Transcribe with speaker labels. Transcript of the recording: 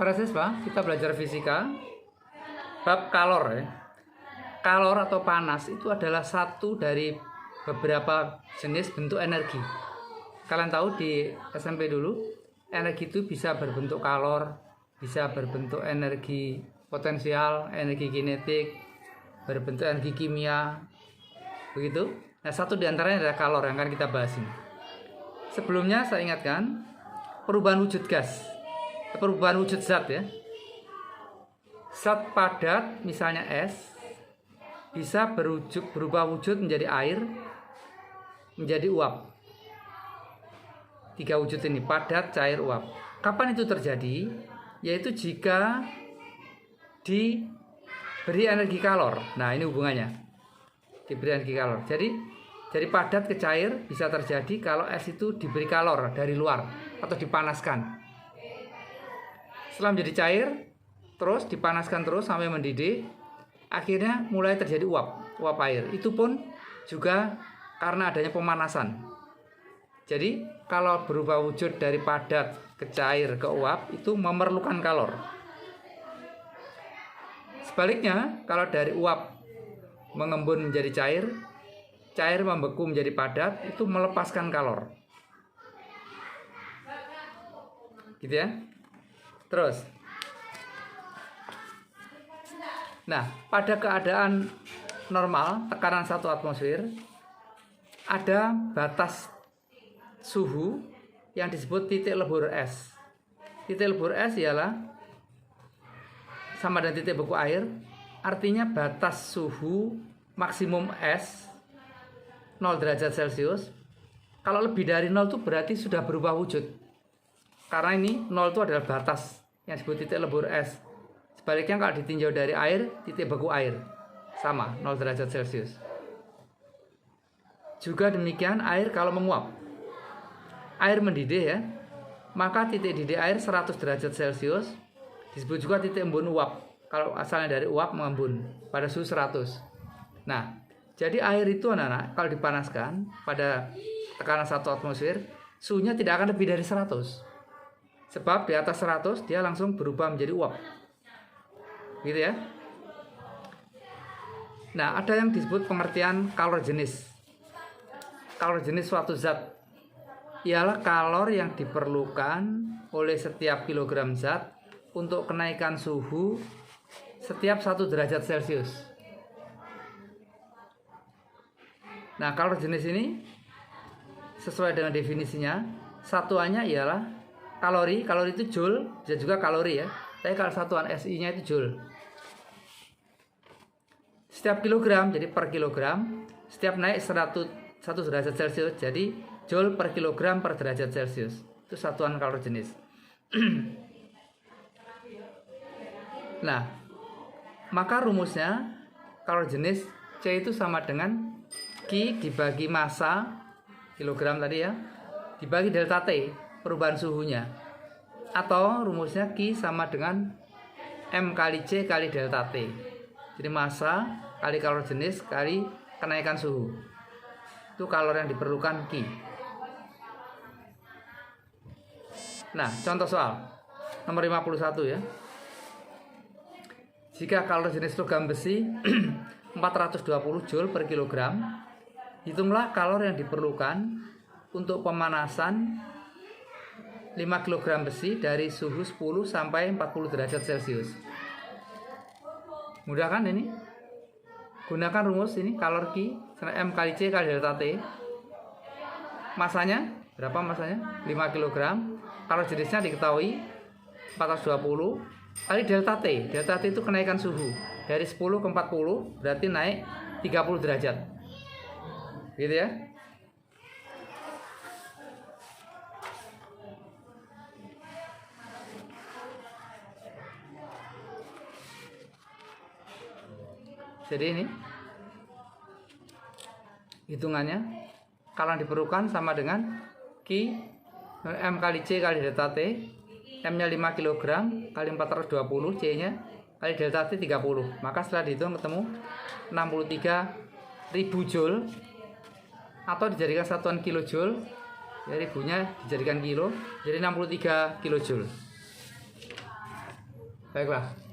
Speaker 1: Para siswa, kita belajar fisika bab kalor ya. Kalor atau panas itu adalah satu dari beberapa jenis bentuk energi. Kalian tahu di SMP dulu, energi itu bisa berbentuk kalor, bisa berbentuk energi potensial, energi kinetik, berbentuk energi kimia, begitu. Nah, satu di antaranya adalah kalor yang akan kita bahas ini. Sebelumnya saya ingatkan perubahan wujud gas, perubahan wujud zat ya. Zat padat misalnya es bisa berubah wujud menjadi air, menjadi uap. Tiga wujud ini, padat, cair, uap. Kapan itu terjadi? Yaitu jika diberi energi kalor. Nah, ini hubungannya. Diberi energi kalor. Jadi dari padat ke cair bisa terjadi kalau es itu diberi kalor dari luar atau dipanaskan. Setelah menjadi cair, terus dipanaskan terus sampai mendidih, akhirnya mulai terjadi uap air. Itu pun juga karena adanya pemanasan. Jadi kalau berubah wujud dari padat ke cair ke uap itu memerlukan kalor. Sebaliknya, kalau dari uap mengembun menjadi cair, cair membeku menjadi padat, itu melepaskan kalor. Gitu ya. Terus. Nah, pada keadaan normal, tekanan 1 atmosfer, ada batas suhu yang disebut titik lebur es. Titik lebur es ialah sama dengan titik beku air, artinya batas suhu maksimum es 0 derajat Celcius. Kalau lebih dari 0 itu berarti sudah berubah wujud. Karena ini 0 itu adalah batas yang disebut titik lebur es. Sebaliknya kalau ditinjau dari air, titik beku air sama 0 derajat Celcius. Juga demikian air kalau menguap. Air mendidih ya, maka titik didih air 100 derajat Celcius disebut juga titik embun uap. Kalau asalnya dari uap mengembun pada suhu 100. Nah, jadi air itu anak-anak kalau dipanaskan pada tekanan 1 atmosfer, suhunya tidak akan lebih dari 100. Sebab di atas 100 dia langsung berubah menjadi uap. Gitu ya. Nah, ada yang disebut pengertian kalor jenis. Kalor jenis suatu zat ialah kalor yang diperlukan oleh setiap kilogram zat untuk kenaikan suhu setiap 1 derajat Celcius. Nah, kalor jenis ini sesuai dengan definisinya, satuannya ialah kalori. Kalori itu joule, bisa juga kalori ya. Tapi kalau satuan SI-nya itu joule. Setiap kilogram, jadi per kilogram, setiap naik 1 derajat Celcius, jadi joule per kilogram per derajat Celcius. Itu satuan kalor jenis. Nah, maka rumusnya kalor jenis C itu sama dengan Q dibagi massa kilogram tadi ya, dibagi delta T, perubahan suhunya. Atau rumusnya Q sama dengan M kali C kali delta T. Jadi massa kali kalor jenis kali kenaikan suhu. Itu kalor yang diperlukan Q. Nah, contoh soal nomor 51 ya. Jika kalor jenis logam besi 420 joule per kilogram, hitunglah kalor yang diperlukan untuk pemanasan 5 kg besi dari suhu 10 sampai 40 derajat Celcius. Mudah kan ini? Gunakan rumus ini, kalor Q M kali C kali delta T. Masanya, berapa masanya? 5 kg. Kalor jenisnya diketahui 420 kali delta T. Delta T itu kenaikan suhu. Dari 10 ke 40 berarti naik 30 derajat. Gitu ya. Jadi ini hitungannya, kalau yang diperlukan sama dengan Q M kali C kali delta T. M nya 5 kg kali 420, C nya kali delta T 30. Maka setelah dihitung ketemu 63.000 joule, atau dijadikan satuan kilojoule ya, ribunya dijadikan kilo, jadi 63 kilojoule. Baiklah.